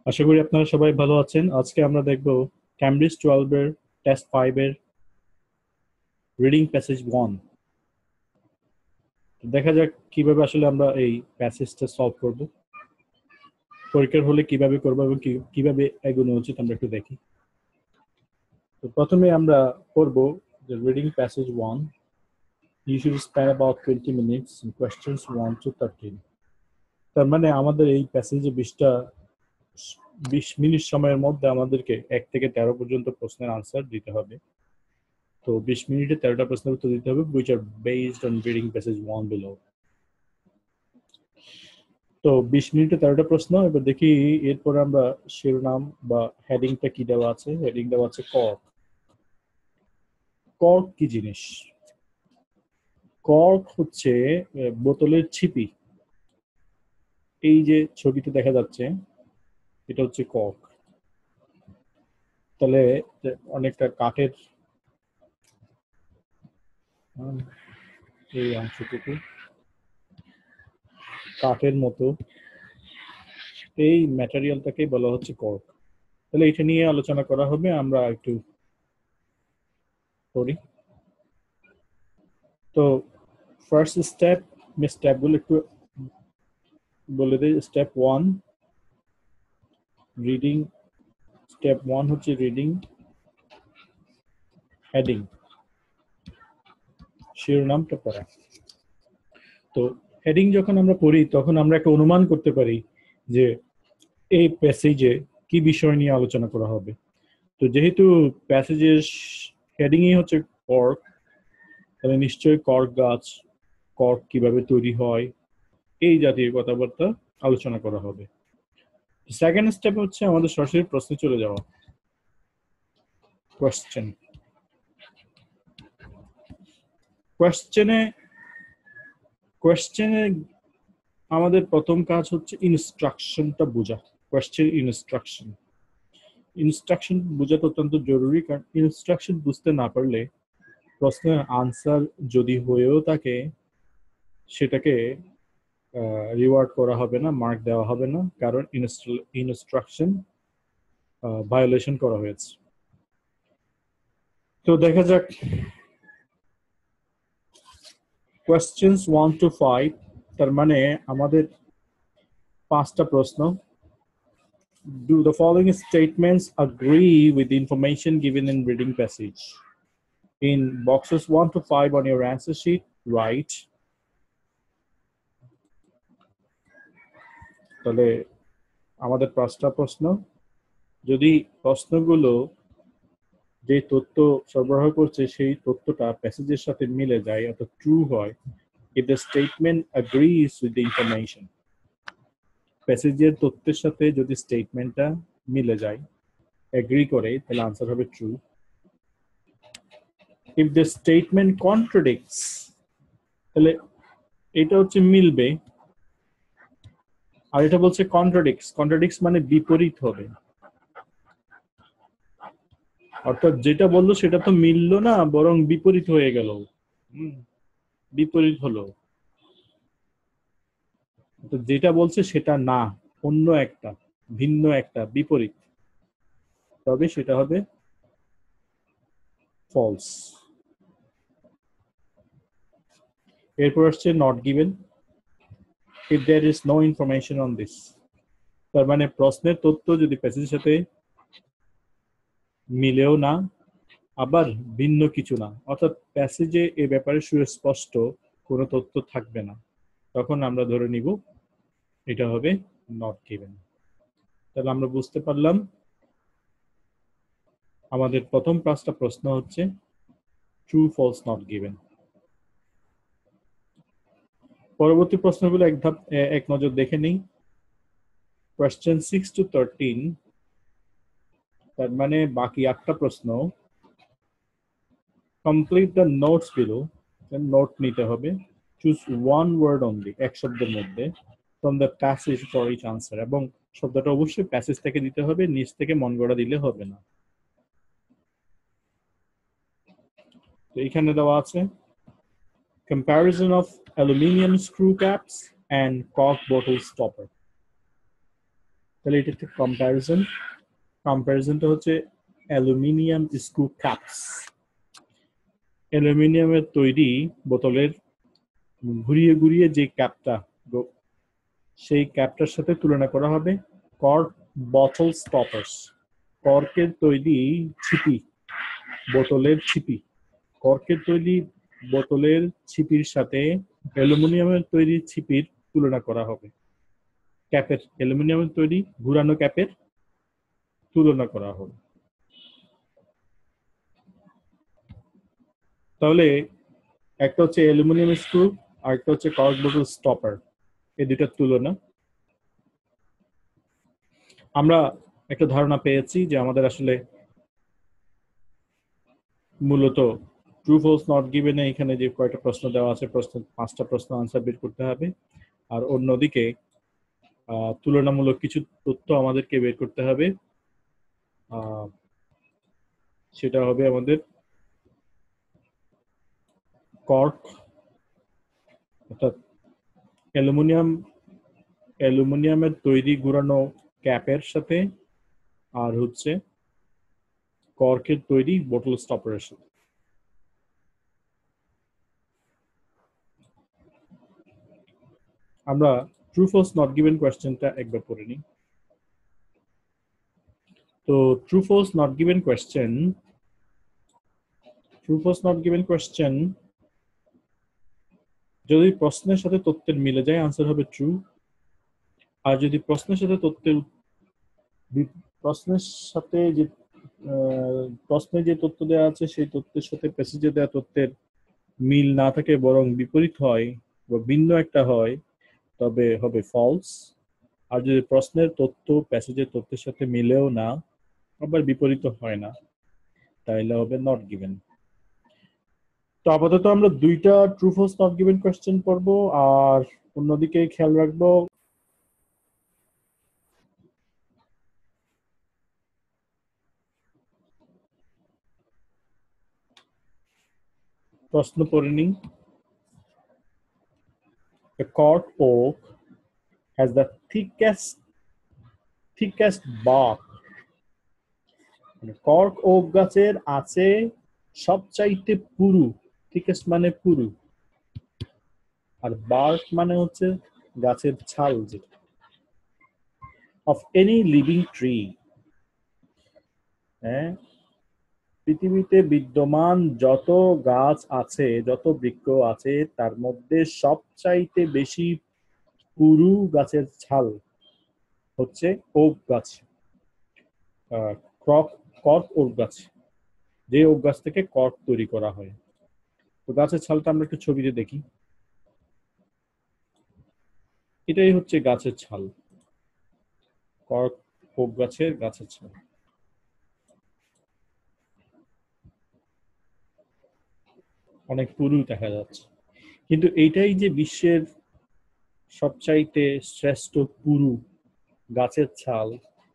আশা করি আপনারা সবাই ভালো আছেন। আজকে আমরা দেখব ক্যামব্রিজ 12 এর টেস্ট 5 এর রিডিং প্যাসেজ 1। দেখা যাক কিভাবে আসলে আমরা এই প্যাসেজটা সলভ করব, পরীক্ষার হলে কিভাবে করব এবং কিভাবে এগোনো উচিত আমরা একটু দেখি। তো প্রথমে আমরা পড়ব যে reading passage 1 you should spend about 20 minutes in questions 1 to 13। তার মানে আমাদের এই প্যাসেজে 20 মিনিট সময়ের মধ্যে আমাদেরকে 1 থেকে 13 পর্যন্ত প্রশ্নের আনসার দিতে হবে। তো 20 মিনিটে 13টা প্রশ্নের উত্তর দিতে হবে, which are based on reading passage 1 below। তো 20 মিনিটে 13টা প্রশ্ন। এবার দেখি এরপর আমরা শিরোনাম বা হেডিংটা কি দেওয়া আছে। হেডিং দেওয়া আছে কর্ক। কর্ক কি জিনিস? কর্ক হচ্ছে বোতলের ছিপি। এই যে ছবিতে দেখা যাচ্ছে এটা হচ্ছে কর্ক। তাহলে অনেকটা কাঠের এই অংশটুকু কাঠের মতো, এই ম্যাটেরিয়ালটাকে বলা হচ্ছে কর্ক। তাহলে এটা নিয়ে আলোচনা করা হবে, আমরা একটু করি। তো ফার্স্ট স্টেপ, আমি স্টেপগুলো একটু বলে দিই। Step 1 reading. স্টেপ 1 হচ্ছে রিডিং হেডিং, শিরোনামটা পড়া। তো হেডিং যখন আমরা পড়ি তখন আমরা একটা অনুমান করতে পারি যে এই প্যাসেজে কি বিষয় নিয়ে আলোচনা করা হবে। তো যেহেতু প্যাসেজের হেডিংই হচ্ছে কর্ক, তাহলে নিশ্চয়ই কর্ক গাছ, কর্ক কিভাবে তৈরি হয়, এই জাতীয় কথাবার্তা আলোচনা করা হবে। সেকেন্ড স্টেপ হচ্ছে আমাদের সরাসরি প্রশ্নে চলে যাওয়া। কোয়েশ্চেন। কোয়েশ্চেনে আমাদের প্রথম কাজ হচ্ছে ইনস্ট্রাকশনটা বোঝা। কোয়েশ্চেন ইনস্ট্রাকশন বোঝাটা অত্যন্ত জরুরি, কারণ ইনস্ট্রাকশন বুঝতে না পারলে প্রশ্নের আনসার যদি হয়েও থাকে সেটাকে রিওয়ার্ড করা হবে না, মার্ক দেওয়া হবে না, কারণ ইনস্ট্রাকশন ভায়োলেশন করা হয়েছে। তো দেখা যাক কোয়েশ্চেন্স 1 to 5, তার মানে আমাদের 5টা প্রশ্ন। Do the following statements agree with the information given in reading passage? In boxes 1 to 5 on your answer sheet, write. তাহলে আমাদের 5টা প্রশ্ন। যদি প্রশ্নগুলো যে তথ্য সরবরাহ করছে সেই তথ্যটা প্যাসেজের সাথে মিলে যায়, অর্থাৎ ট্রু হয়, if the statement agrees with the information, প্যাসেজের তথ্যের সাথে যদি স্টেটমেন্টটা মিলে যায়, এগ্রি করে, তাহলে আনসার হবে true. if the statement contradicts, তাহলে এটা হচ্ছে মিলবে, আর এটা বলছে কন্ট্রাডিক্টস মানে বিপরীত হবে, অর্থাৎ যেটা বললো সেটা তো মিললো না, বরং বিপরীত হয়ে গেল, বিপরীত হলো, যেটা বলছে সেটা না, অন্য একটা, ভিন্ন একটা, বিপরীত, তবে সেটা হবে ফলস। এরপর আসছে not given. if there is no information on this, তার মানে প্রশ্নের তথ্য যদি প্যাসেজের সাথে মিলেও না, আবার ভিন্ন কিছু না, অর্থাৎ প্যাসেজে এ ব্যাপারে সুস্পষ্ট কোনো তথ্য থাকবে না, তখন আমরা ধরে নিব এটা হবে নট গিভেন। তাহলে আমরা বুঝতে পারলাম আমাদের প্রথম 5টা প্রশ্ন হচ্ছে ট্রু, ফলস, নট গিভেন। পরবর্তী প্রশ্নগুলো এক নজর দেখে নেই। কোয়েশ্চেন 6 to 13, তার মানে বাকি 8টা প্রশ্ন। Complete the notes below, note নিতে হবে। চুজ ওয়ান ওয়ার্ড অনলি, এক শব্দের মধ্যে, from the passage for each answer, এবং শব্দটা অবশ্যই প্যাসেজ থেকে দিতে হবে, নিচ থেকে মন গড়া দিলে হবে না। তো এখানে দেওয়া আছে comparison of aluminium screw caps and cork bottle stopper. তাহলে এটা একটা কম্প্যারিজন। কম্প্যারিজনটা হচ্ছে অ্যালুমিনিয়াম স্ক্রু কাপস। অ্যালুমিনিয়ামের তৈরি বোতলের ঘুরিয়ে ঘুরিয়ে যে ক্যাপটা, সেই ক্যাপটার সাথে তুলনা করা হবে কর্ক বটল স্টপার্স। কর্কের তৈরি ছিপি, বোতলের ছিপি, কর্কের তৈরি বোতলের ছিপির সাথে অ্যালুমিনিয়ামের তৈরি ছিপির তুলনা করা হবে। ক্যাপের, অ্যালুমিনিয়ামের তৈরি ঘুরানো ক্যাপের তুলনা করা হবে। তাহলে একটা হচ্ছে অ্যালুমিনিয়াম স্ক্রু আর একটা হচ্ছে কর্ক বোতল স্টপার, এই দুইটার তুলনা। আমরা একটা ধারণা পেয়েছি যে আমাদের আসলে মূলত ট্রু ফলস নট গিভেন এখানে যে কয়টা প্রশ্ন দেওয়া আছে, প্রশ্ন 5টা প্রশ্ন আনসার বের করতে হবে। আর অন্যদিকে তুলনামূলক কিছু তথ্য আমাদেরকে বের করতে হবে। সেটা হবে আমাদের কর্ক, অর্থাৎ অ্যালুমিনিয়ামের তৈরি ঘুরানো ক্যাপের সাথে আর হচ্ছে কর্কের তৈরি বোতল স্টপারের সাথে। আমরা ট্রু ফলস নট গিভেন কোয়েশ্চেনটা একবার পড়ে নিই। তো true false not given question যদি প্রশ্নের সাথে তথ্যের মিলে যায় আনসার হবে ট্রু। আর যদি প্রশ্নের সাথে প্রশ্নে যে তথ্য দেওয়া আছে সেই তথ্যের সাথে প্যাসেজে দেওয়া তথ্যের মিল না থাকে, বরং বিপরীত হয় বা ভিন্ন একটা হয়, তবে হবে ফলস। আর যদি প্রশ্নের তথ্য প্যাসেজের তথ্যের সাথে মিলেও না, আবার বিপরীত হয় না, তাহলে হবে নট গিভেন। তো আপাতত আমরা দুইটা true false not given question পড়বো, আর অন্যদিকে খেয়াল রাখবো প্রশ্ন পড়ে নিই। A cork oak has the thickest bark. Cork oak গাছের আছে সবচাইতে পুরু, থিকেস্ট মানে পুরু, আর বার্ক মানে হচ্ছে গাছের ছাল, যেটা অফ এনি লিভিং ট্রি। হ্যাঁ, পৃথিবীতে বিদ্যমান যত গাছ আছে, যত বৃক্ষ আছে, তার মধ্যে সবচাইতে বেশি পুরু গাছের ছাল হচ্ছে ওক গাছ, কর্ক ওক গাছ, যে ওক গাছ থেকে কর্ক তৈরি করা হয়। তো গাছের ছালটা আমরা একটু ছবিতে দেখি। এটাই হচ্ছে গাছের ছাল, কর্ক ওক গাছের ছাল। অনেক পুরু দেখা যাচ্ছে, কিন্তু এইটাই যে বিশ্বের সবচাইতে শ্রেষ্ঠ পুরু গাছের ছাল,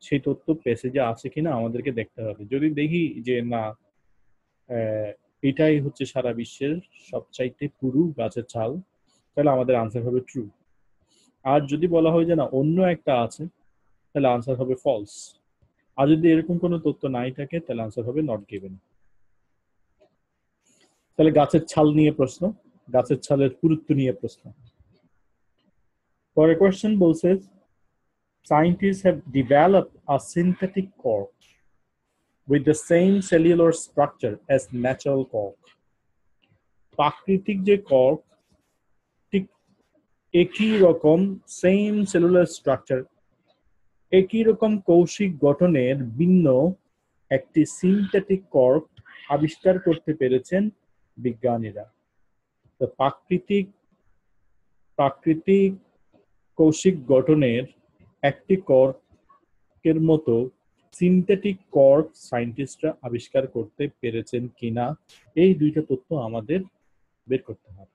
সেই তথ্য প্যাসেজে আছে কিনা আমাদেরকে দেখতে হবে। যদি দেখি যে না, এটাই হচ্ছে সারা বিশ্বের সবচাইতে পুরু গাছের ছাল, তাহলে আমাদের আনসার হবে ট্রু। আর যদি বলা হয় যে না, অন্য একটা আছে, তাহলে আনসার হবে ফলস। আর যদি এরকম কোনো তথ্য নাই থাকে, তাহলে আনসার হবে নট গিভেন। তাহলে গাছের ছাল নিয়ে প্রশ্ন, গাছের ছালের পুরুত্ব নিয়ে প্রশ্ন। পরের কোয়েশ্চেন বলছে, scientists have developed a synthetic cork with the same cellular structure as natural cork. প্রাকৃতিক যে কর্ক, ঠিক একই রকম সেম সেলুলার স্ট্রাকচার, একই রকম কৌশিক গঠনের ভিন্ন একটি সিনথেটিক কর্ক আবিষ্কার করতে পেরেছেন বিজ্ঞানীরা। তো প্রাকৃতিক কৌশিক গঠনের একটি কর্কের মতো সিনথেটিক কর্ক সায়েন্টিস্টরা আবিষ্কার করতে পেরেছেন কিনা, এই দুইটা তথ্য আমাদের বের করতে হবে।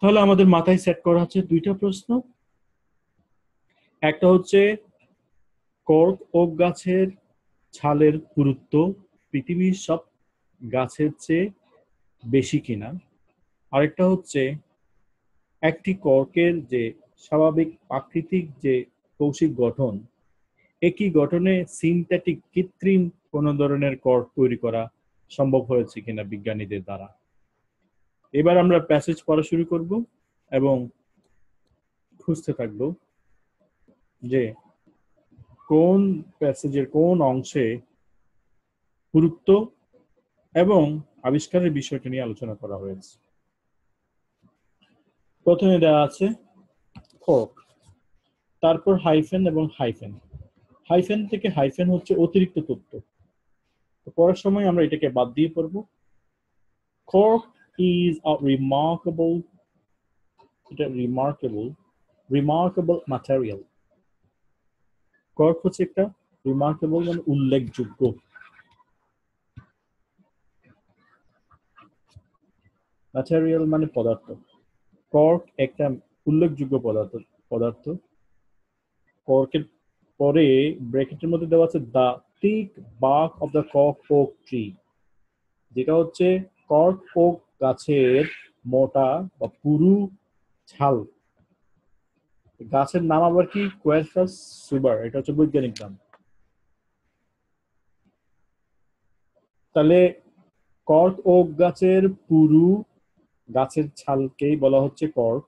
তাহলে আমাদের মাথায় সেট করা হচ্ছে দুইটা প্রশ্ন। একটা হচ্ছে কর্ক ওক গাছের ছালের পুরুত্ব পৃথিবীর সব গাছের চেয়ে বেশি কিনা, আরেকটা হচ্ছে একটি কর্কের যে স্বাভাবিক প্রাকৃতিক যে কৌশিক গঠন, একই গঠনে সিনথেটিক কৃত্রিম কোন ধরনের কর্ক তৈরি করা সম্ভব হয়েছে কিনা বিজ্ঞানীদের দ্বারা। এবার আমরা প্যাসেজ পড়া শুরু করব এবং খুঁজতে থাকবো যে কোন প্যাসেজের কোন অংশে গুরুত্ব এবং আবিষ্কারের বিষয়টি নিয়ে আলোচনা করা হয়েছে। প্রথমে দেওয়া আছে কর্ক, তারপর হাইফেন এবং হাইফেন। হাইফেন থেকে হাইফেন হচ্ছে অতিরিক্ত তথ্য, তো পড়ার সময় আমরা এটাকে বাদ দিয়ে পড়ব। Cork is a remarkable material. Cork হচ্ছে একটা রিমার্কেবল মানে উল্লেখযোগ্য, ম্যাটেরিয়াল মানে পদার্থ। কর্ক একটা উল্লেখযোগ্য পদার্থ। কর্কের পরে ব্র্যাকেটের মধ্যে দেওয়া আছে the thick bark of the cork oak tree, যেটা হচ্ছে কর্ক ওক গাছের মোটা বা পুরু ছাল। গাছের নাম আবার কি? কোয়ারকাস সুবার, এটা হচ্ছে বৈজ্ঞানিক নাম। তাহলে কর্ক ওক গাছের পুরু গাছের ছালকেই বলা হচ্ছে কর্ক,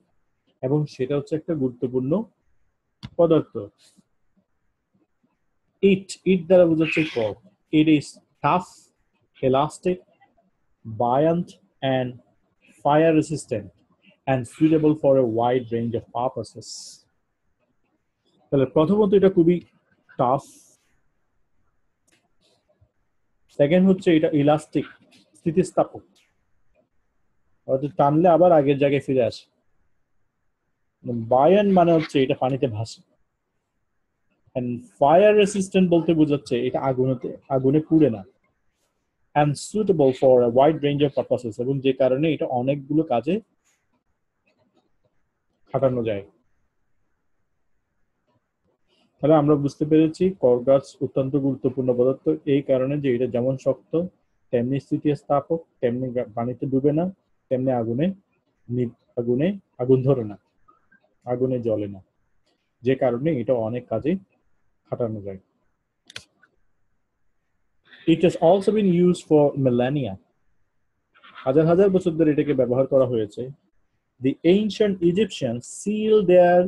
এবং সেটা হচ্ছে একটা গুরুত্বপূর্ণ পদার্থ। ইট দ্বারা বোঝাচ্ছে cork. It is tough, elastic, buoyant and fire resistant and suitable for a wide range of purposes. তাহলে প্রথমত এটা খুবই টাফ, সেকেন্ড হচ্ছে এটা ইলাস্টিক, স্থিতিস্থাপক, অর্থাৎ টানলে আবার আগের জায়গায় ফিরে আসে। বায়ান মানে হচ্ছে এটা পানিতে ভাসে, এন্ড ফায়ার রেসিস্ট্যান্ট বলতে বোঝাচ্ছে এটা আগুনে পুড়ে না, and suitable for a wide range of purposes, এবং যে কারণে এটা অনেকগুলো কাজে খাটানো যায়। তাহলে আমরা বুঝতে পেরেছি কর্ক গাছ অত্যন্ত গুরুত্বপূর্ণ পদার্থ এই কারণে যে এটা যেমন শক্ত, তেমনি স্থিতিস্থাপক, তেমনি পানিতে ডুবে না, তেমনি আগুন ধরে না, আগুনে জ্বলে না, যে কারণে এটা অনেক কাজে খাটানো যায়। It has also been used for millennia. হাজার হাজার বছর ধরে এটাকে ব্যবহার করা হয়েছে। The ancient Egyptians sealed their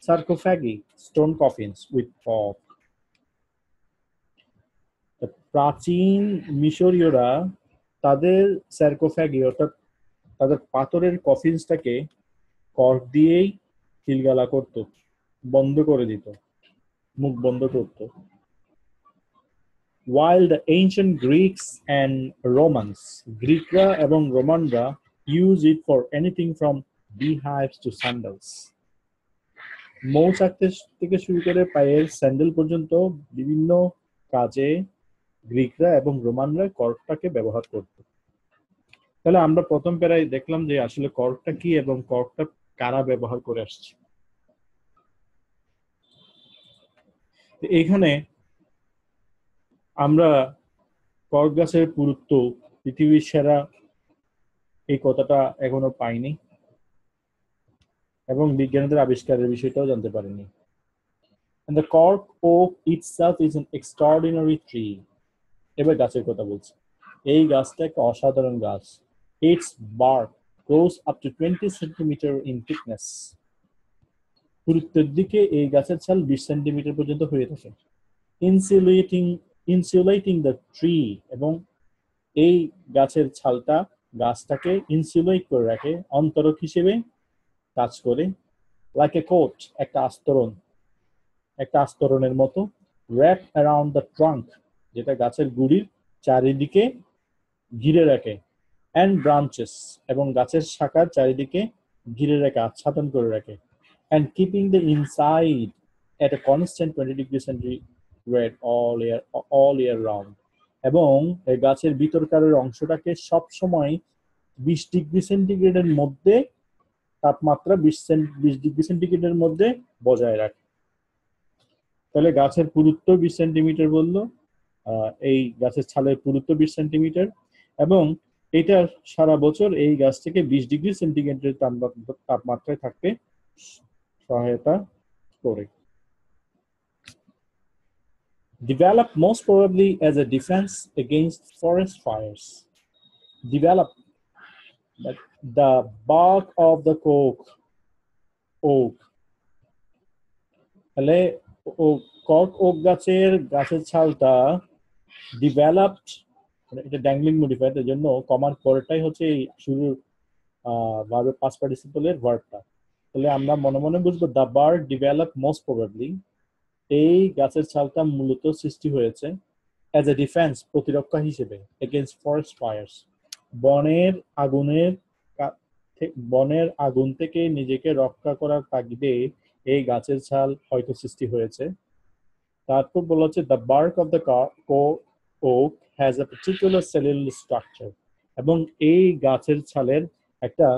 sarcophagi, stone coffins, with cork. প্রাচীন মিশরীয়রা তাদের সার্কোফ্যাগি অর্থাৎ তাদের পাথরের কফিনসটাকে কর্ক দিয়েই সিলগালা করত, বন্ধ করে দিত, মুখ বন্ধ করত। While the ancient Greeks and Romans, গ্রিকরা এবং রোমানরা use it for anything from beehives to sandals. মৌচাক থেকে শুরু করে পায়ের স্যান্ডেল পর্যন্ত বিভিন্ন কাজে গ্রিকরা এবং রোমানরা কর্কটাকে ব্যবহার করত। তাহলে আমরা প্রথম প্যারায় দেখলাম যে আসলে কর্কটা কি এবং কর্কটা কারা ব্যবহার করে আসছে। এখানে আমরা কর্ক গাছের পুরুত্ব পৃথিবীর সেরা এই কথাটা এখনো পাইনি, এবং বিজ্ঞানীদের আবিষ্কারের বিষয়টাও জানতে পারিনি। And the cork oak itself is an extraordinary tree. এবার গাছের কথা বলছি। এই গাছটা একটা অসাধারণ গাছ। Its bark goes up to 20 centimeter in thickness. পুরুত্বের দিকে এই গাছের ছাল 20 সেন্টিমিটার পর্যন্ত হয়ে থাকে। Insulating the tree, এবং এই গাছের ছালটা গাছটাকে ইনসুলেট করে রাখে, অন্তরক হিসেবে কাজ করে। Like a coat, একটা আস্তরণের মতো। Wrap around the trunk, যেটা গাছের গুড়ির চারিদিকে ঘিরে রাখে। And branches, এবং গাছের শাখার চারিদিকে ঘিরে রাখে, আচ্ছাদন করে রাখে। And keeping the inside at a constant 20 degrees centigrade all year round, এবং এই গাছের ভিতরকারের অংশটাকে সব সময় 20 ডিগ্রি সেন্টিগ্রেডের মধ্যে, তাপমাত্রা 20 ডিগ্রি সেন্টিগ্রেডের মধ্যে বজায় রাখে। তাহলে গাছের পুরুত্ব 20 সেন্টিমিটার বললো, এই গাছের ছালের পুরুত্ব 20 সেন্টিমিটার, এবং এটা সারা বছর এই গাছ থেকে 20 ডিগ্রি সেন্টিগ্রেডের তাপমাত্রায় থাকতে সহায়তা করে। Develop most probably as a defense against forest fires. Develop that the bark of the oak তাহলে কর্ক ওক গাছের ছালটা ডেভেলপড, এটা ড্যাংলিং মডিফায়ার, এর জন্য কমার পরেরটাই হচ্ছে এই শুরুর ভার্বের পাস্ট পার্টিসিপলের ভার্বটা। তাহলে আমরা মনে মনে বুঝবো the bird develop most probably, এই গাছের ছালটা মূলত সৃষ্টি হয়েছে অ্যাজ এ ডিফেন্স, প্রতিরক্ষা হিসেবে, এগেইনস্ট ফরেস্ট ফায়ার্স, বনের আগুনের বনের আগুন থেকে নিজেকে রক্ষা করার তাগিদে এই গাছের ছাল হয়তো সৃষ্টি হয়েছে। তারপর বলা হচ্ছে the bark of the oak has a particular cellular structure, এবং এই গাছের ছালের একটা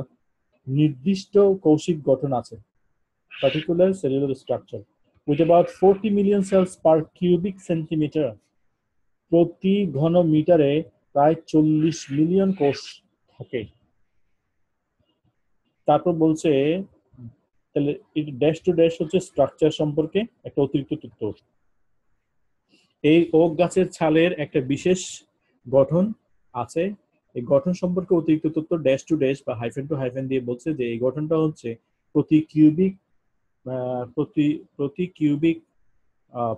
নির্দিষ্ট কৌশিক গঠন আছে, particular cellular structure, with about 40 million cells per cubic centimetre, প্রতি ঘন মিটারে প্রায় 40 মিলিয়ন কোষ থাকে। তারপর বলছে তাহলে ড্যাশ টু ড্যাশ হচ্ছে স্ট্রাকচার সম্পর্কে একটা অতিরিক্ত তথ্য। এই ওক গাছের ছালের একটা বিশেষ গঠন আছে, এই গঠন সম্পর্কে অতিরিক্ত তথ্য ড্যাশ টু ড্যাশ বা হাইফেন টু হাইফেন দিয়ে বলছে যে এই গঠনটা হচ্ছে প্রতি কিউবিক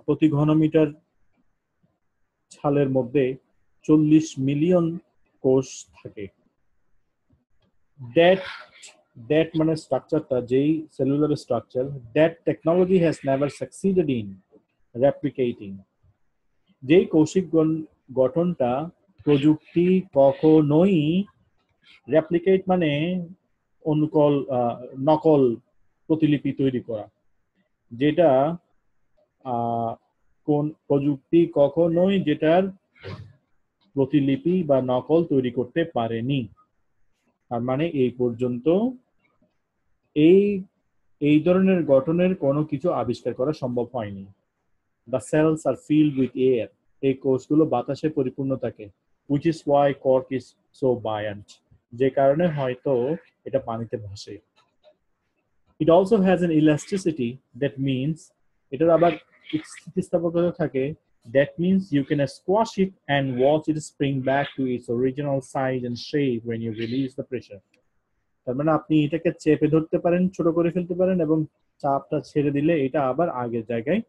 প্রতি ঘনমিটার ছালের মধ্যে 40 মিলিয়ন কোষ থাকে। দ্যাট মানে স্ট্রাকচারটা, যেই cellular structure, that technology has never succeeded in replicating, যেই কৌশিক গঠনটা প্রযুক্তি কখনোই, রেপ্লিকেট মানে নকল প্রতিলিপি তৈরি করা, যেটা কোন প্রযুক্তি কখনোই যেটার প্রতিলিপি বা নকল তৈরি করতে পারেনি। তার মানে এই পর্যন্ত এই ধরনের গঠনের কোনো কিছু আবিষ্কার করা সম্ভব হয়নি। The cells are filled with air, এই কোষগুলো বাতাসে পরিপূর্ণ থাকে, which is why cork is so buoyant, যে কারণে হয়তো এটা পানিতে ভাসে। It also has an elasticity, that means এটার আবার স্থিতিস্থাপকতা থাকে, that means you can squash it and watch it spring back to its original size and shape when you release the pressure. তার মানে আপনি এটাকে চেপে ধরতে পারেন, ছোট করে ফেলতে পারেন, এবং চাপটা ছেড়ে দিলে এটা আবার আগের জায়গায়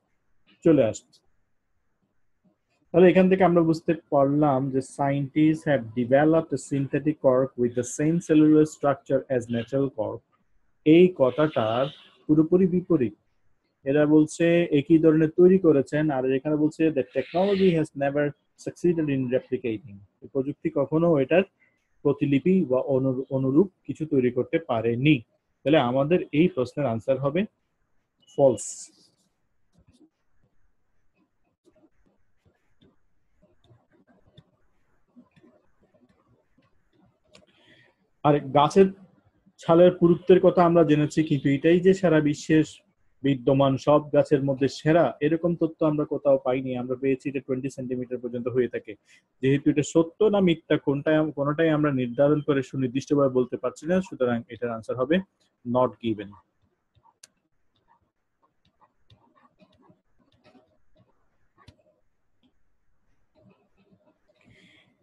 চলে আসবে। তাহলে এখান থেকে আমরা বুঝতে পারলাম যে scientist have developed A synthetic cork with the same cellular structure as natural cork. এই কথাটার পুরোপুরি বিপরীত, এরা বলছে একই ধরনের তৈরি করেছেন, আর এখানে বলছে the technology has never succeeded in replicating, প্রযুক্তি কখনো এটার প্রতিলিপি বা অনুরূপ কিছু তৈরি করতে পারেনি। তাহলে আমাদের এই প্রশ্নের আনসার হবে ফলস। আর গাছের ছালের পুরুত্বের কথা আমরা জেনেছি, কিন্তু এটাই যে সারা বিশ্বের বিদ্যমান সব গাছের মধ্যে সেরা এরকম তথ্য আমরা কোথাও পাইনি। আমরা পেয়েছি এটা 20 সেন্টিমিটার পর্যন্ত হয়ে থাকে। যেহেতু এটা সত্য না মিথ্যা কোনটাই আমরা নির্ধারণ করে সুনির্দিষ্টভাবে বলতে পারছি না, সুতরাং এটার আনসার হবে নট গিভেন।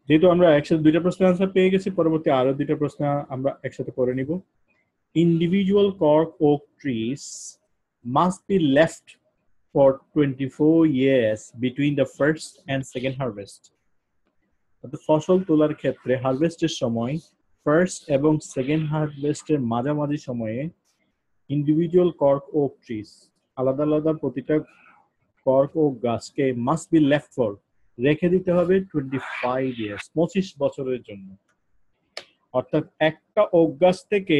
যেহেতু আমরা একসাথে দুইটা প্রশ্নের আনসার পেয়ে গেছি, পরবর্তী আরো দুইটা প্রশ্ন আমরা একসাথে করে নিব। Individual cork oak trees must be left for 24 years between the first and second harvest. ফসল তোলার ক্ষেত্রে হারভেস্টের সময় ফার্স্ট এবং সেকেন্ড হারভেস্টের মাঝামাঝি সময়ে ইন্ডিভিজুয়াল কর্ক ওক ট্রিজ, আলাদা আলাদা প্রতিটা কর্ক ওক গাছকে মাস্ট বি লেফট ফর, রেখে দিতে হবে 25 ইয়ার্স, 25 বছরের জন্য। অর্থাৎ একটা ওক গাছ থেকে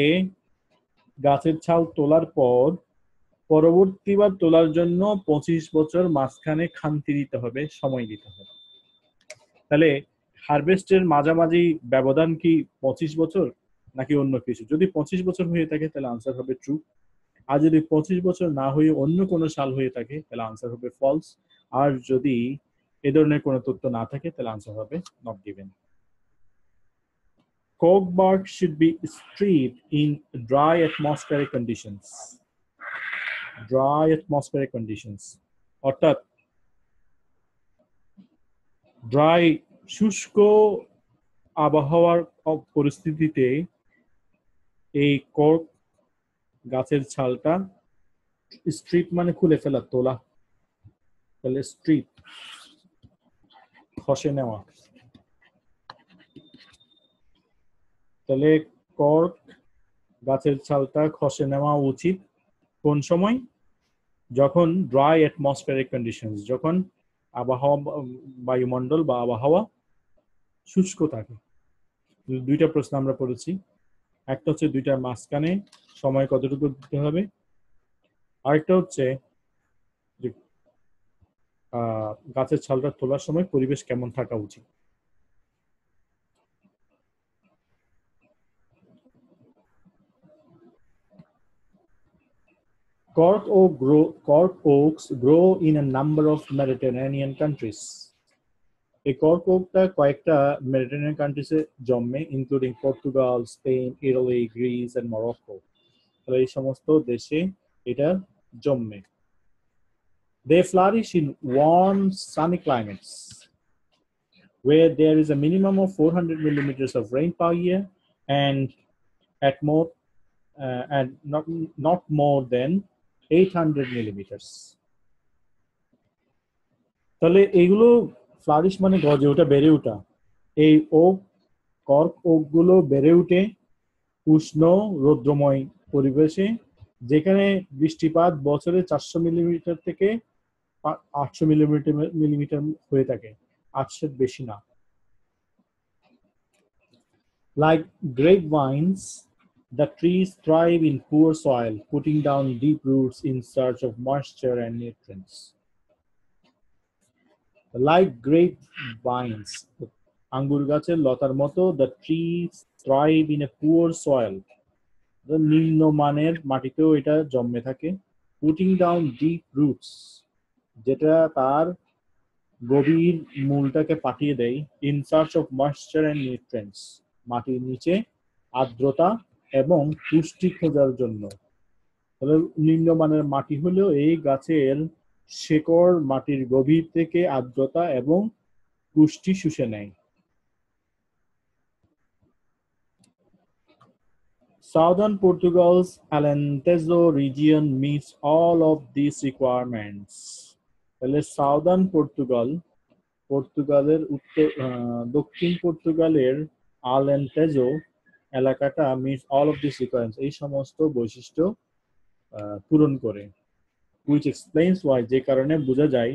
গাছের ছাল তোলার পর পরবর্তীবার তোলার জন্য 25 বছর মাঝখানে খান্তি দিতে হবে, সময় দিতে হবে। তাহলে হারভেস্টের মাঝামাঝি ব্যবধান কি 25 বছর নাকি অন্য কিছু? যদি 25 বছর হয়ে থাকে তাহলে আনসার হবে ট্রু, আর যদি 25 বছর না হয়ে অন্য কোনো সাল হয়ে থাকে তাহলে আনসার হবে ফলস, আর যদি এ ধরনের কোনো তথ্য না থাকে তাহলে আনসার হবে not given. Cork bark should be stripped in dry atmospheric conditions. Dry atmospheric conditions অর্থাৎ ড্রাই শুষ্ক আবহাওয়ার পরিস্থিতিতে এই কর্ক গাছের ছালটা স্ট্রিপ মানে খুলে ফেলা, তোলা, তাহলে স্ট্রিপ খসে নেওয়া। তাহলে কর্ক গাছের ছালটা খসে নেওয়া উচিত কোন সময়? যখন ড্রাই অ্যাটমসফিয়ারিক কন্ডিশনস, যখন আবহাওয়া, বায়ুমণ্ডল বা আবহাওয়া শুষ্ক থাকে। দুইটা প্রশ্ন আমরা পড়েছি, একটা হচ্ছে দুইটার মাঝখানে সময় কতটুকু দিতে হবে, আরেকটা হচ্ছে যে গাছের ছালটা তোলার সময় পরিবেশ কেমন থাকা উচিত। Cork oaks grow in a number of Mediterranean countries. এই কর্ক ওকটা কয়েকটা মেডিটেরিয়ান কান্ট্রিজে জন্মে, including Portugal, Spain, Italy, Greece and Morocco. তাহলে এই সমস্ত দেশে এটা জন্মে। They flourish in warm, sunny climates where there is a minimum of 400 millimeters of rain per year and at more and not more than 800 millimeters. তাহলে এইগুলো flourish মানে গজে ওঠা, বেড়ে ওঠা। এই কর্ক ওক গুলো বেড়ে উঠে উষ্ণ রৌদ্রময় পরিবেশে, যেখানে বৃষ্টিপাত বছরে 400 মিলিমিটার থেকে 800 মিলিমিটার হয়ে থাকে, 800 বেশি না। Like grapevines, the trees thrive in poor soil, putting down deep roots in search of moisture and nutrients. Like grapevines, আঙ্গুর গাছের লতার মতো, the trees thrive in a poor soil, নিম্নমানের মাটিতেও এটা জন্মে থাকে, putting down deep roots, যেটা তার গভীর মূলটাকে পাঠিয়ে দেয়, in search of moisture and nutrients, মাটির নিচে আর্দ্রতা এবং পুষ্টি খোঁজার জন্য। তাহলে নিম্নমানের মাটি হলেও এই গাছের শেকড় মাটির গভীর থেকে আর্দ্রতা এবং পুষ্টি শুষে নেয়। Southern Portugal's Alentejo region meets all of these requirements. তাহলে সাউদার্ন পর্তুগালের দক্ষিণ পর্তুগালের আলেন্টেজো এলাকাটা meets all of these requirements, এই সমস্ত বৈশিষ্ট্য পূরণ করে। Which explains why, যে কারণে বোঝা যায়,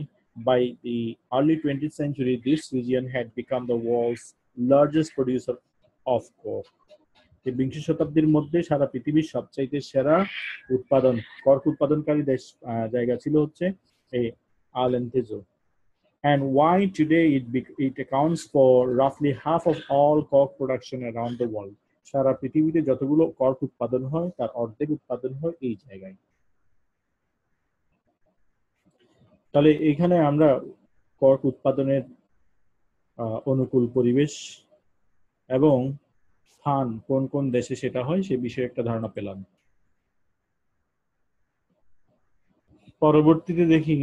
by the early 20th century this region had become the world's largest producer of coke. বিংশ শতাব্দীর মধ্যে সারা পৃথিবীর সবচাইতে সেরা কর্ক উৎপাদনকারী দেশ জায়গা ছিল হচ্ছে এই আলেন্টেজো। And why today it accounts for roughly half of all cork production around the world. সারা পৃথিবীতে যতগুলো কর্ক উৎপাদন হয় তার অর্ধেক উৎপাদন হয় এই জায়গায়। তাহলে এখানে আমরা কর্ক উৎপাদনের অনুকূল পরিবেশ এবং স্থান কোন কোন দেশে সেটা হয় সে বিষয়ে একটা ধারণা পেলাম। পরবর্তীতে দেখি,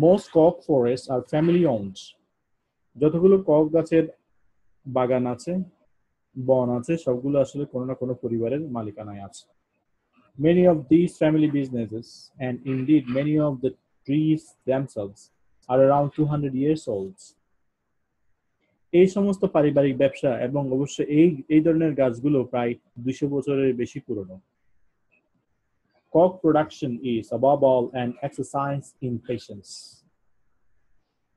most cork forests are family owned. যতগুলো কর্ক গাছের বাগান আছে, বন আছে, সবগুলো আসলে কোনো না কোনো পরিবারের মালিকানায় আছে। Many of these family businesses, and indeed many of the trees themselves, are around 200 years old. এই সমস্ত পারিবারিক ব্যবসা এবং অবশ্যই এই ধরনের গাছগুলো প্রায় 200 বছরের বেশি পুরনো। Cork production is above all an exercise in patience.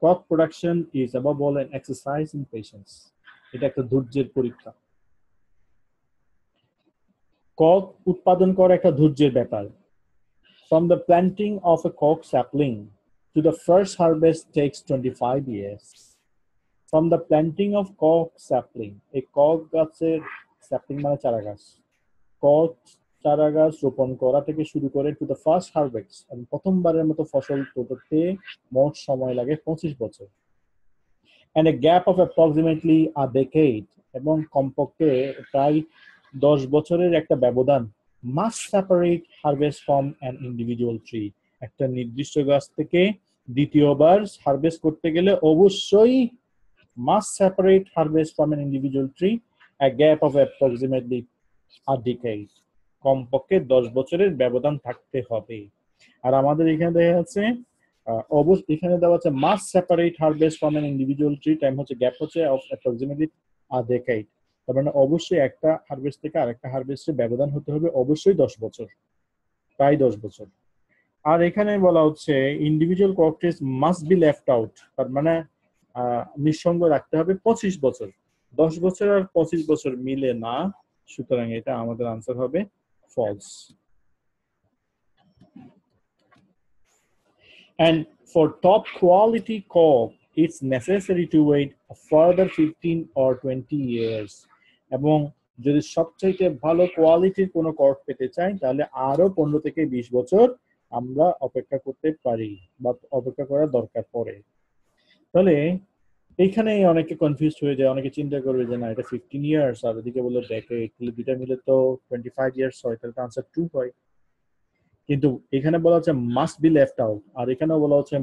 Cork production is above all an exercise in patience. এটা একটা ধৈর্যের পরীক্ষা। কর্ক উৎপাদন করা একটা ধৈর্যের ব্যাপার। From the planting of a cork sapling to the first harvest takes 25 years. From the planting of cork sapling, a cork গাছের sapling মানে চারা গাছ, cork চারা গাছ রোপণ করা থেকে শুরু করে to the first harvest, এবং প্রথমবারের মতো ফসল তোলাতে মোট সময় লাগে 25 বছর। And a gap of approximately a decade, এবং কমপক্ষে প্রায় 10 বছরের একটা ব্যবধান must separate harvest from an individual tree, একটা নির্দিষ্ট গাছ থেকে দ্বিতীয়বার হারভেস্ট করতে গেলে অবশ্যই must separate harvest from an individual tree a gap of approximately a decade, কমপক্ষে 10 বছরের ব্যবধান থাকতে হবে। আর আমাদের এখানে দেখা যাচ্ছে এখানে দেওয়া আছে must separate harvest from N individual tree, time হচ্ছে গ্যাপ হচ্ছে অফ অ্যাপ্রক্সিমেটলি আ ডেকেড। তার মানে অবশ্যই একটা হারভেস্ট থেকে আরেকটা হারভেস্টের ব্যবধান হতে হবে অবশ্যই 10 বছর, প্রায় 10 বছর। আর এখানে বলা হচ্ছে ইন্ডিভিজুয়াল কক trees must be left out, তার মানে নিঃসঙ্গ রাখতে হবে 25 বছর। 10 বছর আর 25 বছর মিলে না, সুতরাং এটা আমাদের আনসার হবে false. And for top quality cork, it's necessary to wait a further 15 or 20 years. এবং যদি সবচাইতে ভালো কোয়ালিটির কোনো কর্ক পেতে চাই তাহলে আরো 15 থেকে 20 বছর আমরা অপেক্ষা করতে পারি বা অপেক্ষা করার দরকার পড়ে। তাহলে এইখানে অনেকে কনফিউজ হয়ে যায়, অনেকে চিন্তা করবে যে না এটা 15 ইয়ার্স আর এদিকে বললো ডেকেড, দুইটা মিলে তো 25 ইয়ার্স হয়, তাহলে তো আনসার 2 হয়। কিন্তু এখানে বলা হচ্ছে মাস্ট বি লেফট আউট, আর এখানেও বলা হচ্ছে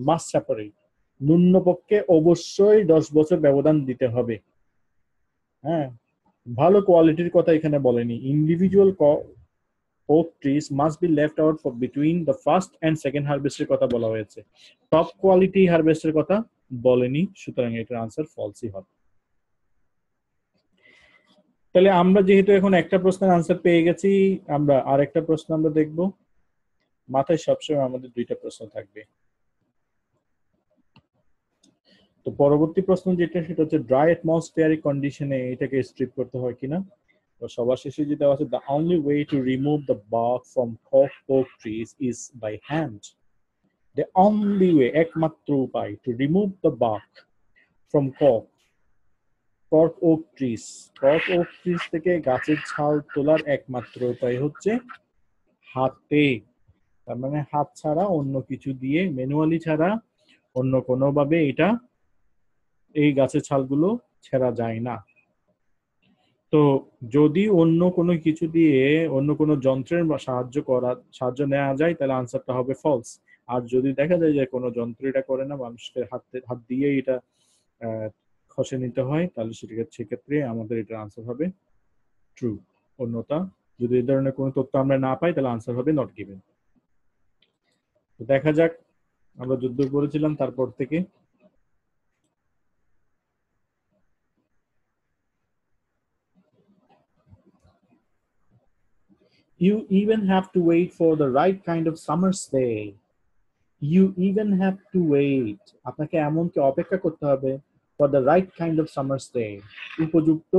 মাস্ট সেপারেট, ন্যূনপক্ষে অবশ্যই 10 বছর ব্যবধান দিতে হবে। হ্যাঁ, ভালো কোয়ালিটির কথা এখানে বলেনি। Individual oak trees must be left out for between the first and second হারভেস্টের কথা বলা হয়েছে, টপ কোয়ালিটি হারভেস্টের কথা বলেনি, সুতরাং এটার আনসার ফলসই হবে। তাহলে আমরা যেহেতু এখন একটা প্রশ্নের আনসার পেয়ে গেছি, আমরা আরেকটা প্রশ্ন আমরা দেখব। মাথায় সবসময় আমাদের দুইটা প্রশ্ন থাকবে। তো পরবর্তী প্রশ্ন যেটা সেটা হচ্ছে ড্রাই অ্যাটমসফিয়ারিক কন্ডিশনে এটাকে স্ট্রিপ করতে হয় কিনা। তো সবার শেষে যেটা আছে the only way to remove the bark from cork oak trees is by hand. The only way, একমাত্র উপায় to remove the bark from cork oak trees, cork oak trees থেকে গাছের ছাল তোলার একমাত্র উপায় হচ্ছে হাতে। তার মানে হাত ছাড়া অন্য কিছু দিয়ে, ম্যানুয়ালি ছাড়া অন্য কোনো ভাবে এটা এই গাছের ছালগুলো ছেঁড়া যায় না। তো যদি অন্য কোনো কিছু দিয়ে, অন্য কোনো যন্ত্রের সাহায্য নেওয়া যায় তাহলে আনসারটা হবে ফলস। আর যদি দেখা যায় যে কোনো যন্ত্র এটা করে না, মানুষকে হাত দিয়ে এটা খসে নিতে হয়, তাহলে সেক্ষেত্রে আমাদের এটা আনসার হবে ট্রু। অন্যথা যদি এই ধরনের কোনো তথ্য আমরা না পাই তাহলে আনসার হবে নট গিভেন। তো দেখা যাক, আমরা যুদ্ধ করেছিলাম তারপর থেকে You even have to wait for the right kind of summer's day. You even have to wait. আপনাকে এমনকি অপেক্ষা করতে হবে for the right kind of summer's day. উপযুক্ত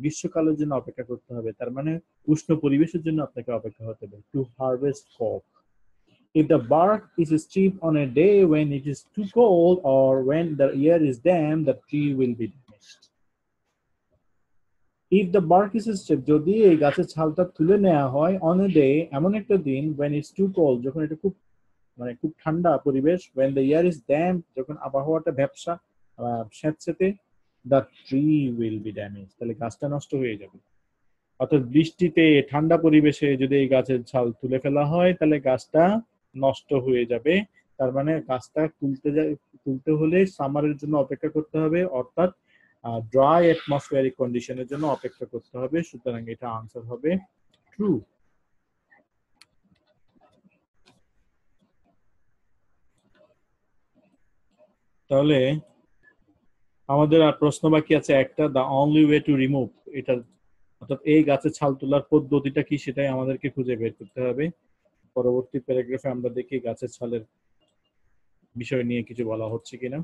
গ্রীষ্মকালের জন্য অপেক্ষা করতে হবে। তার মানে উষ্ণ পরিবেশের জন্য আপনাকে অপেক্ষা করতে হবে to harvest cork. If the bark is stripped on a day when it is too cold or when the air is damp, the tree will be damaged. If the bark is stripped, যদি এই গাছের ছালটা তুলে নেওয়া হয় on a day, এমন একটা দিন when it's too cold, যখন এটা খুব ঠান্ডা পরিবেশ, when the air is damp, যখন আবহাওয়াটা ভ্যাপসা স্যাঁতসেঁতে, the tree will be damaged, তাহলে গাছটা নষ্ট হয়ে যাবে। অর্থাৎ বৃষ্টিতে ঠান্ডা পরিবেশে যদি এই গাছের ছাল তুলে ফেলা হয় তাহলে গাছটা নষ্ট হয়ে যাবে। তার মানে গাছটা তুলতে হলে সামারের জন্য অপেক্ষা করতে হবে, অর্থাৎ ড্রাই অ্যাটমসফিয়ারিক কন্ডিশনের জন্য অপেক্ষা করতে হবে, সুতরাং এটা আনসার হবে ট্রু। তাহলে আমাদের আর প্রশ্ন বাকি আছে একটা, the only way to remove, এটা অর্থাৎ এই গাছের ছাল তোলার পদ্ধতিটা কি সেটাই আমাদেরকে খুঁজে বের করতে হবে। পরবর্তী প্যারাগ্রাফে আমরা দেখি গাছের ছালের বিষয় নিয়ে কিছু বলা হচ্ছে কিনা।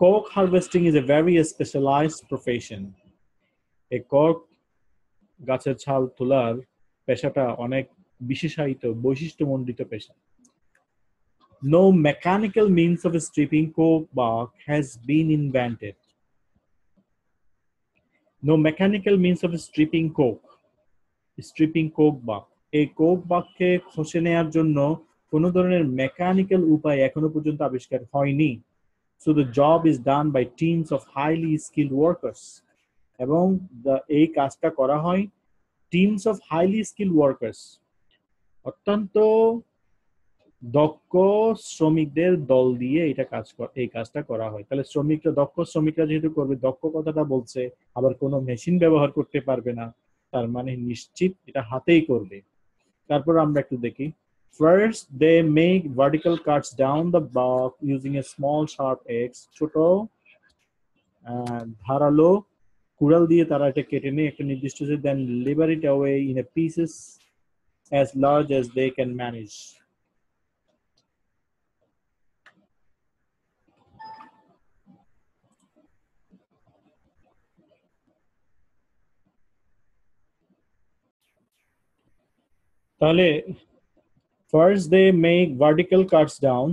Cork harvesting is a very specialized profession. এই cork গাছের ছাল তোলার পেশাটা অনেক বিশেষায়িত, বৈশিষ্ট্যমণ্ডিত পেশা। No mechanical means of stripping cork bark has been invented. No mechanical means of stripping cork bark. এই cork barkকে খসে নেওয়ার জন্য কোনো ধরনের মেকানিক্যাল উপায় এখনো পর্যন্ত আবিষ্কার হয়নি। So the job is done by teams of highly skilled workers. এবং এই কাজটা করা হয় teams of highly skilled workers, অত্যন্ত দক্ষ শ্রমিকদের দল দিয়ে এই কাজটা করা হয়। তাহলে দক্ষ শ্রমিকরা যেহেতু করবে, দক্ষ কথাটা বলছে, আবার কোনো মেশিন ব্যবহার করতে পারবে না, তার মানে নিশ্চিত এটা হাতেই করবে। তারপর আমরা একটু দেখি, first they make vertical cuts down the bark using a small sharp axe, ছোট ধারালো কুড়াল দিয়ে তারা এটা কেটে নিয়ে একটা নির্দিষ্ট, then lever it away in a pieces as large as they can manage. তাহলে first they make vertical cuts down,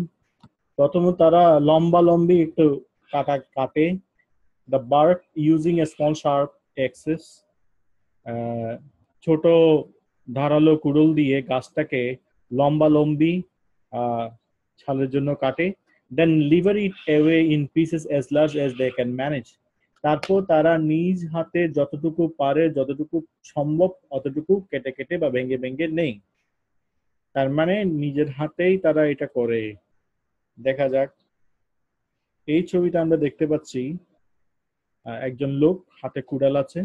প্রথমে তারা লম্বালম্বি একটু কাটে, the bark using a small sharp axis, ছোট ধারালো কুড়ুল দিয়ে গাছটাকে লম্বালম্বি ছালের জন্য কাটে, then lever it away in pieces as large as they can manage, তারপর তারা নিজ হাতে যতটুকু পারে, যতটুকু সম্ভব অতটুকু কেটে কেটে বা ভেঙে ভেঙে নেই। তার মানে নিজের হাতেই তারা এটা করে। দেখা যাক, এই ছবিটা আমরা দেখতে পাচ্ছি একজন লোক হাতে কুড়াল আছে,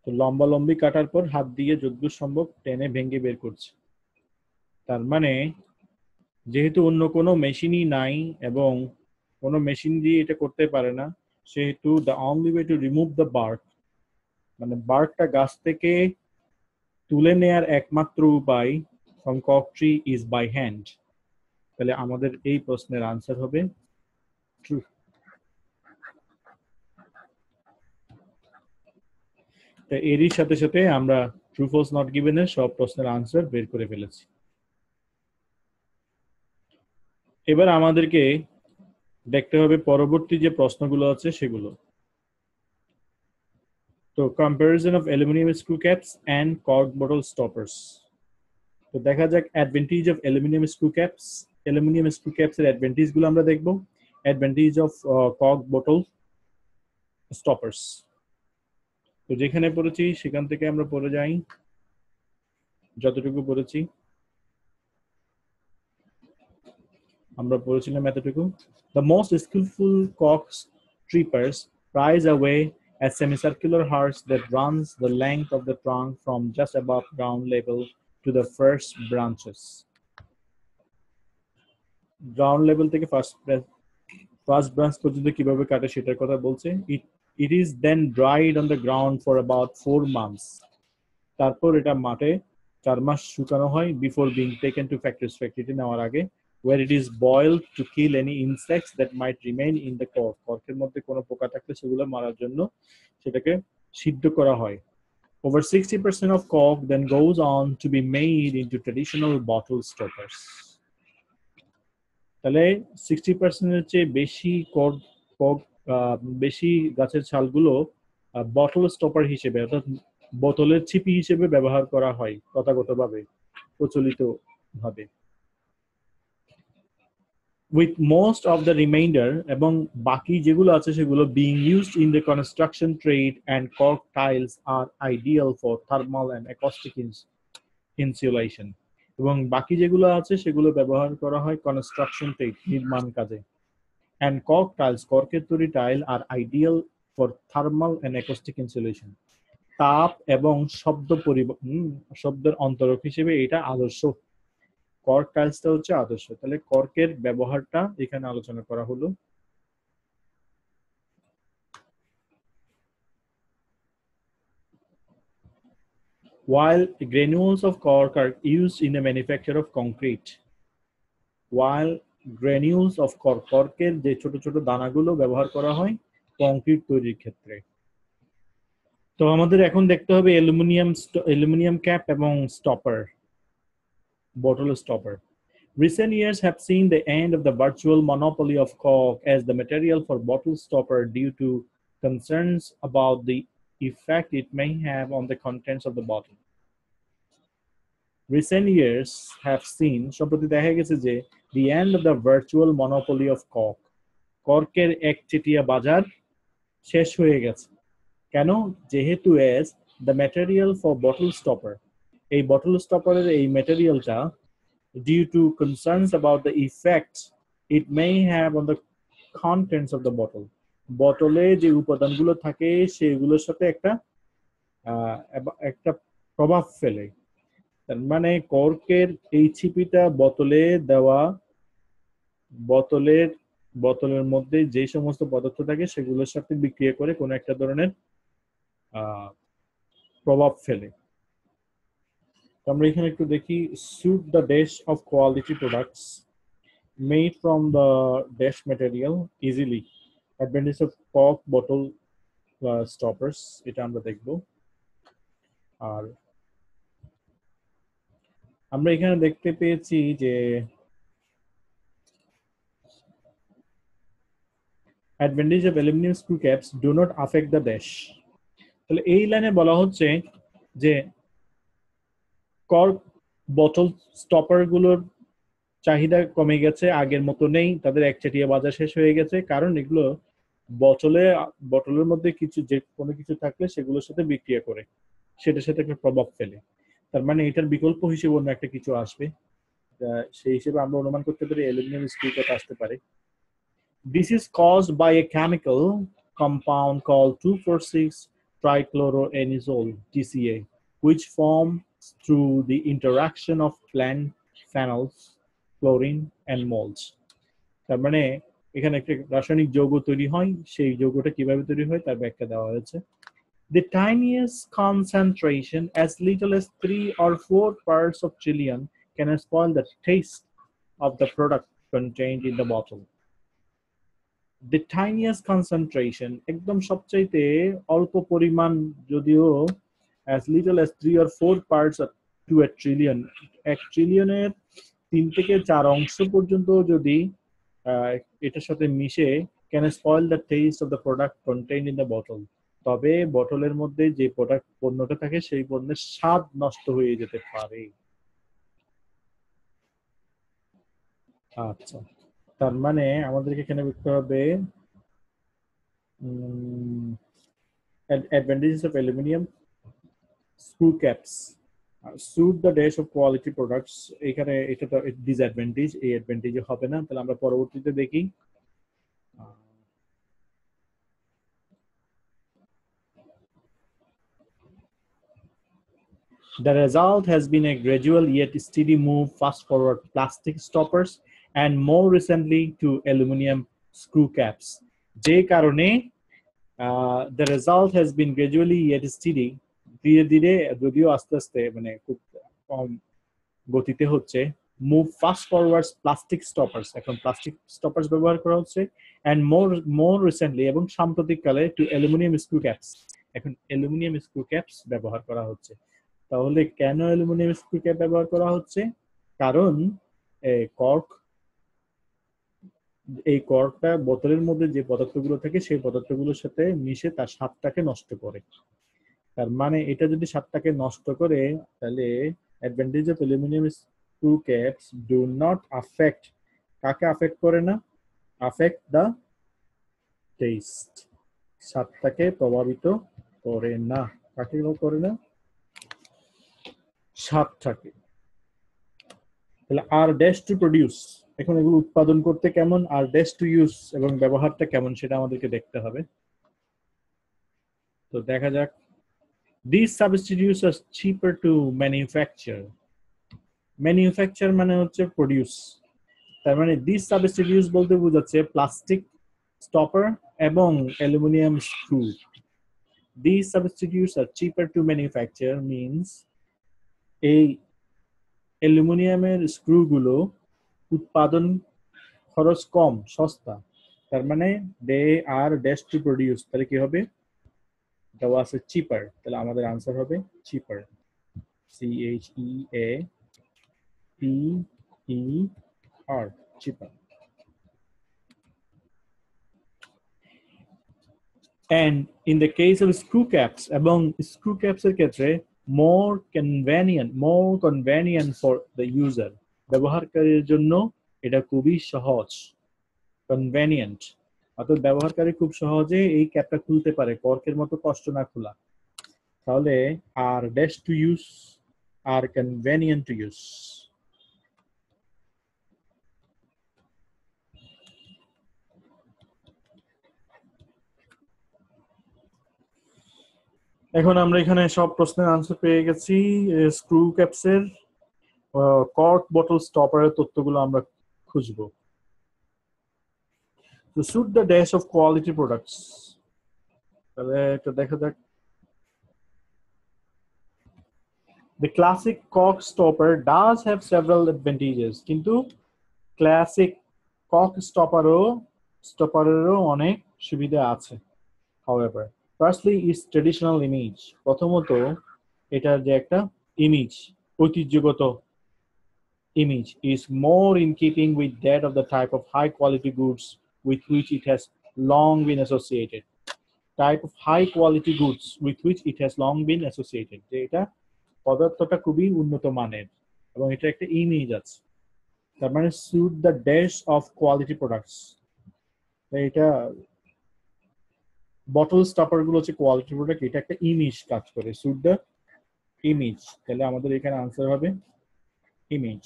তো লম্বালম্বি কাটার পর হাত দিয়ে যতদূর সম্ভব টেনে ভেঙে বের করছে। তার মানে যেহেতু অন্য কোনো মেশিনই নাই এবং কোনো মেশিন দিয়ে এটা করতে পারে না, সেহেতু the only way to remove the bark, মানে বার্কটা গাছ থেকে তুলে নেয়ার একমাত্র উপায় from cork tree is by hand। তাহলে আমাদের এই প্রশ্নের আনসার হবে ট্রু। তো এরই সাথে সাথে আমরা ট্রু ফলস নট গিভেনের সব প্রশ্নের আনসার বের করে ফেলেছি। এবার আমাদেরকে দেখতে হবে পরবর্তী যে প্রশ্নগুলো আছে সেগুলো। তো comparison of aluminium screw caps and cork bottle stoppers. তো দেখা যাক advantage of aluminium screw caps. Aluminium screw ক্যাপসের অ্যাডভান্টেজ গুলো আমরা দেখব। Advantage of cork bottle stoppers. তো যেখানে পড়েছি সেখান থেকে আমরা পড়ে যাই, যতটুকু পড়েছি আমরা পড়েছিলাম এতটুকু। The most skillful cork strippers prise away a semicircular harsh that runs the length of the trunk from just above ground level to the first branches. Ground level থেকে first branch পর্যন্ত কিভাবে কাটে সেটার কথা বলছে। It is then dried on the ground for about 4 months. তারপর এটা মাঠে 4 মাস শুকানো হয় before being taken to factory নেওয়ার আগে, where it is boiled to kill any insects that might remain in the cork. কর্কের মধ্যে কোনো পোকা থাকলে সেগুলো মারার জন্য সেটাকে সিদ্ধ করা হয়। Over 60% of cork then goes on to be made into traditional bottle stoppers. তাহলে 60% এর চেয়ে বেশি বেশি গাছের ছালগুলো বটল স্টপার হিসেবে, অর্থাৎ বোতলের ছিপি হিসেবে ব্যবহার করা হয় তথাগতভাবে, প্রচলিত ভাবে। With most of the remainder, এবং বাকি যেগুলো আছে সেগুলো being used in the construction trade, and cork tiles are ideal for thermal and acoustic insulation, এবং বাকি যেগুলো আছে সেগুলো ব্যবহার করা হয় কনস্ট্রাকশন ট্রেড, নির্মাণ কাজে। And cork tiles, কর্কের তৈরি tile, are ideal for thermal and acoustic insulation, তাপ এবং শব্দের অন্তরক হিসেবে এটা আদর্শ। কর্ক টাইলসটা হচ্ছে আদর্শ। তাহলে কর্কের ব্যবহারটা এখানে আলোচনা করা হলো। While granules of cork are used in the manufacture of concrete, while granules of cork, কর্কের যে ছোট ছোট দানাগুলো ব্যবহার করা হয় কংক্রিট তৈরির ক্ষেত্রে। তো আমাদের এখন দেখতে হবে অ্যালুমিনিয়াম ক্যাপ এবং stopper, bottle stopper. Recent years have seen the end of the virtual monopoly of cork as the material for bottle stopper due to concerns about the effect it may have on the contents of the bottle. Recent years have seen, সম্প্রতি দেখা গেছে যে, the end of the virtual monopoly of cork, কর্কের একচেটিয়া বাজার শেষ হয়ে গেছে। কেন? যেহেতু as the material for bottle stopper, এই bottle stopper এর এই ম্যাটেরিয়ালটা due to concerns about the effect it may have on the contents of the bottle, বটলে যে উপাদানগুলো থাকে সেগুলোর সাথে একটা প্রভাব ফেলে। তার মানে কর্কের এই ছিপিটা বোতলে দেওয়া, বোতলের বোতলের মধ্যে যে সমস্ত পদার্থ থাকে সেগুলোর সাথে বিক্রিয়া করে কোনো একটা ধরনের প্রভাব ফেলে। আমরা এখানে একটু দেখি, suit the dash of quality products made from the dash material easily, advantage of cork bottle stoppers, এটা আমরা দেখব। আর আমরা এখানে দেখতে পেয়েছি যে advantage of aluminum screw caps do not affect the dash, তাহলে এই লাইনে বলা হচ্ছে যে কর্ক বোতল স্টপার গুলোর চাহিদা কমে গেছে, আগের মতো নেই, তাদের একচেটিয়া বাজার শেষ হয়ে গেছে, কারণ এগুলো বোতলের মধ্যে কিছু যে কোনো কিছু থাকলে সেগুলোর সাথে বিক্রিয়া করে সেটার সাথে একটা প্রভাব ফেলে। তার মানে এটার বিকল্প হিসেবে অন্য একটা কিছু আসবে, সেই হিসেবে আমরা অনুমান করতে পারি অ্যালুমিনিয়াম স্ক্রু ক্যাপ আসতে পারে। This is caused by a chemical compound called 2,4,6 trichloroanisole TCA, which forms through the interaction of plant phenols, chlorine and molds. তার মানে এখানে একটা রাসায়নিক যৌগ তৈরি হয়, সেই যৌগটা কিভাবে তৈরি হয় তার ব্যাখ্যা দেওয়া হয়েছে। The tiniest concentration, as little as 3 or 4 parts of trillion, can spoil the taste of the product contained in the bottle. The tiniest concentration, একদম সবচাইতে অল্প পরিমাণ, যদিও as little as 3 or 4 parts to a trillion, 1 ট্রিলিয়নের 3 থেকে 4 অংশ পর্যন্ত যদি এটার সাথে মিশে, can spoil the taste of the product contained in the bottle, তবে বোতলের মধ্যে যে পণ্যটা থাকে সেই পণ্যের স্বাদ নষ্ট হয়ে যেতে পারে। আচ্ছা, তার মানে আমাদেরকে এখানে লিখতে হবে advantages of aluminum screw caps suit the dash of quality products, এখানে এটা তো ডিসঅ্যাডভান্টেজ, এই অ্যাডভান্টেজ হবে না, তাহলে আমরা পরবর্তীতে দেখি। The result has been a gradual yet steady move fast forward plastic stoppers and more recently to aluminum screw caps, যে কারণে the result has been gradually yet steady, ধীরে ধীরে যদিও আস্তে আস্তে মানে খুব কম গতিতে হচ্ছে, মুভ ফাস্ট ফরওয়ার্ডস প্লাস্টিক স্টপার্স, এখন প্লাস্টিক স্টপার্স ব্যবহার করা হচ্ছে, এন্ড মোর রিসেন্টলি এবং সাম্প্রতিককালে টু অ্যালুমিনিয়াম স্ক্রু ক্যাপস, এখন অ্যালুমিনিয়াম স্ক্রু ক্যাপস ব্যবহার করা হচ্ছে। তাহলে কেন অ্যালুমিনিয়াম স্ক্রু ক্যাপ ব্যবহার করা হচ্ছে? কারণ এই কর্কটা বোতলের মধ্যে যে পদার্থগুলো থাকে সেই পদার্থগুলোর সাথে মিশে তার স্বাদটাকে নষ্ট করে। তার মানে এটা যদি স্বাদটাকে নষ্ট করে, তাহলে advantage of aluminium screw caps do not affect, কাকে আফেক্ট করে না? আফেক্ট দ্য টেস্ট, স্বাদটাকে প্রভাবিত করে না। কাকে করে না? স্বাদটাকে। তাহলে আর ড্যাশ টু প্রডিউস, এখন এগুলো উৎপাদন করতে কেমন, আর ড্যাশ টু ইউজ এবং ব্যবহারটা কেমন সেটা আমাদেরকে দেখতে হবে। তো দেখা যাক। These substitutes are cheaper to manufacture. Manufacture মানে হচ্ছে প্রডিউস, তার মানে these substitutes বলতে বোঝাচ্ছে প্লাস্টিক স্টপার এবং aluminium screw. These substitutes are cheaper to manufacture means এই অ্যালুমিনিয়ামের স্ক্রুগুলো উৎপাদন খরচ কম, সস্তা, তার মানে they are dash to produce, তাহলে কি হবে? দেওয়া আছে চিপার, তাহলে আমাদের আনসার হবে চিপার, CHEAPER, cheaper. And in the case of screw caps, এবং screw caps এর ক্ষেত্রে more convenient for the user, ব্যবহারকারীর জন্য এটা খুবই সহজ, convenient, অর্থাৎ ব্যবহারকারী খুব সহজে এই ক্যাপটা খুলতে পারে, কর্কের মতো কষ্ট না খোলা। তাহলে আর ড্যাশ টু ইউজ, আর কনভেনিয়েন্ট টু ইউজ। এখন আমরা এখানে সব প্রশ্নের আনসার পেয়ে গেছি। স্ক্রু ক্যাপসের কর্ক বটল স্টপারের তথ্যগুলো আমরা খুঁজবো। To suit the dash of quality products, তাহলে এটা দেখা যাক। The classic cork stopper does have several advantages, কিন্তু ক্লাসিক cork stopperও অনেক সুবিধা আছে। However, firstly is traditional image. প্রথমত এটার যে একটা ইমেজ, ঐতিহ্যগত image is more in keeping with that of the type of high quality goods with which it has long been associated. Type of high quality goods with which it has long been associated. যে এটা পদার্থটা খুবই উন্নত মানের এবং এটা একটা image আছে, তার মানে suit the dash of quality products। এটা বটল স্টপার গুলো হচ্ছে কোয়ালিটি প্রোডাক্ট, এটা একটা ইমেজ কাজ করে, suit the image। তাহলে আমাদের এখানে আনসার হবে ইমেজ।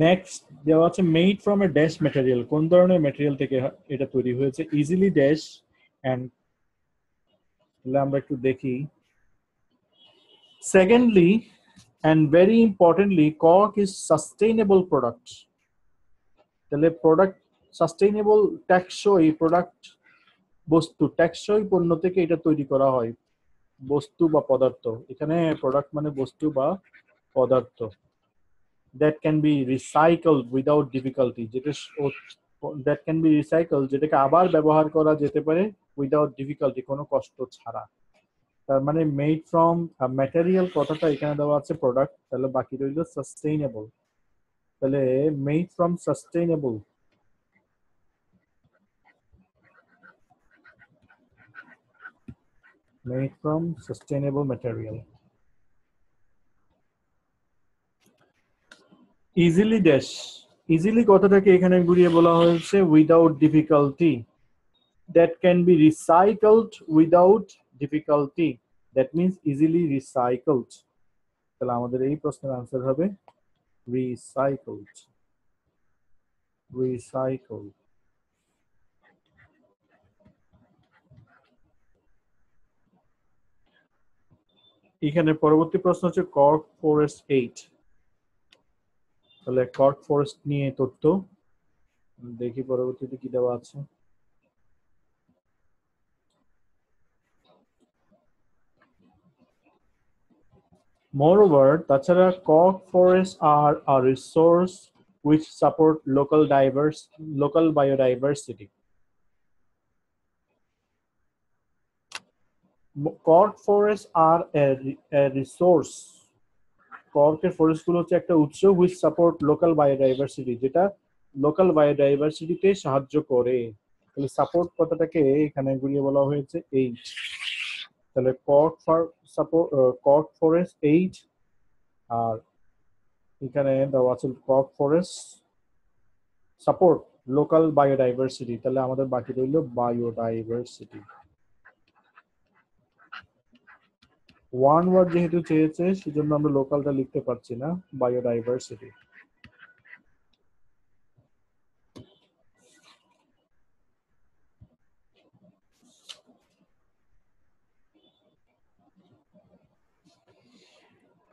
নেক্সট দেওয়া আছে made from a dash material, কোন ধরনের ম্যাটেরিয়াল থেকে এটা তৈরি হয়েছে? ইজিলি ড্যাশ এন্ড, তাহলে আমরা একটু দেখি। Secondly and very importantly cork is sustainable product। তাহলে প্রোডাক্ট সাস্টেইনেবল, টেকসই প্রোডাক্ট, বস্তু টেকসই পণ্য থেকে এটা তৈরি করা হয়, বস্তু বা পদার্থ। এখানে প্রোডাক্ট মানে বস্তু বা পদার্থ। that can be recycled without difficulty, যেটা that can be recycled, যেটাকে আবার ব্যবহার করা যেতে পারে without difficulty, কোনো কষ্ট ছাড়া। তার মানে মেড ফ্রম ম্যাটেরিয়াল কথাটা এখানে দেওয়া আছে প্রোডাক্ট, তাহলে বাকি রইল সাস্টেইনেবল। তাহলে made from sustainable, made from sustainable material। easily dash, easily কথাটাকে এখানে ঘুরিয়ে বলা হয়েছে without difficulty, that can be recycled without difficulty, that means easily recycled। তাহলে আমাদের এই প্রশ্নের আনসার হবে recycled, recycled। এখানে পরবর্তী প্রশ্ন হচ্ছে কর্ক ফরেস্ট 8। তাহলে কর্ক ফরেস্ট নিয়ে তথ্য দেখি পরবর্তীতে কি দেওয়া আছে। Moreover, তাছাড়া cork forests are a resource which support local biodiversity. Cork forests are a resource. কর্কের ফরেস্ট গুলো হচ্ছে একটা উৎস which support local biodiversity, যেটা লোকাল বায়োডাইভার্সিটিতে সাহায্য করে। তাহলে সাপোর্ট কথাটাকে এখানে ঘুরিয়ে বলা হয়েছে এইট। তাহলে কর্ক ফরেস্ট 8, আর এখানে দেওয়া আছে cork forest support local biodiversity, তাহলে আমাদের বাকি রইল বায়োডাইভার্সিটি। ওয়ান ওয়ার্ড যেহেতু চেয়েছে সেজন্য আমরা লোকালটা লিখতে পারছি না, বায়োডাইভার্সিটি।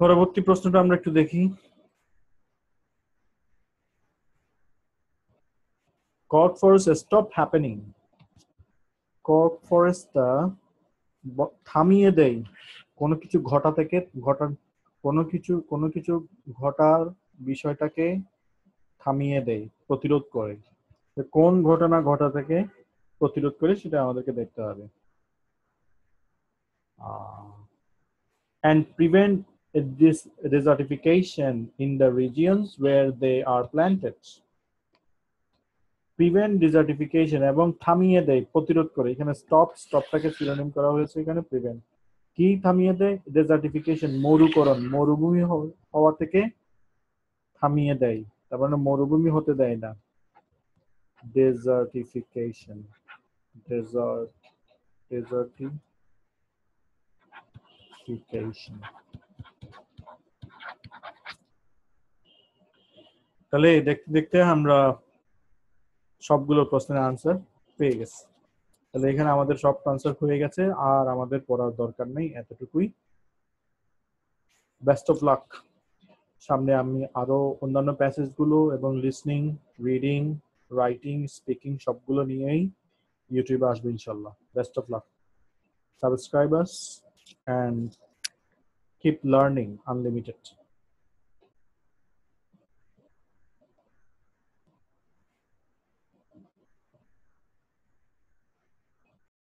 পরবর্তী প্রশ্নটা আমরা একটু দেখি। Cork forest stop happening, cork ফরেস্টটা থামিয়ে দেয় কোনো কিছু কোনো কিছু ঘটার বিষয়টাকে থামিয়ে দেয়, প্রতিরোধ করে। কোন ঘটনা ঘটা থেকে প্রতিরোধ করে সেটা আমাদেরকে দেখতে হবে। and prevent this desertification in the regions where they are planted। Prevent ডিজার্টিফিকেশন এবং থামিয়ে দেয়, প্রতিরোধ করে। এখানে স্টপটাকে সিনোনিম করা হয়েছে এখানে প্রিভেন্ট। কি থামিয়ে দেয়? ডেজার্টিফিকেশন, মরুকরণ, মরুভূমি হওয়া থেকে থামিয়ে দেয়। তার মানে মরুভূমি হতে দেয় না, ডেজার্টিফিকেশন, ডেজার্টিফিকেশন। তাহলে দেখতে দেখতে আমরা সবগুলো প্রশ্নের আনসার পেয়ে গেছি। তাহলে এখানে আমাদের সব আনসার হয়ে গেছে, আর আমাদের পড়ার দরকার নেই, এতটুকুই। Best of luck. সামনে আমি আরো অন্যান্য প্যাসেজ গুলো এবং লিসনিং, রিডিং, রাইটিং, স্পিকিং সবগুলো নিয়েই ইউটিউবে আসবে ইনশাল্লাহ। Best of luck. Subscribe us and keep learning unlimited.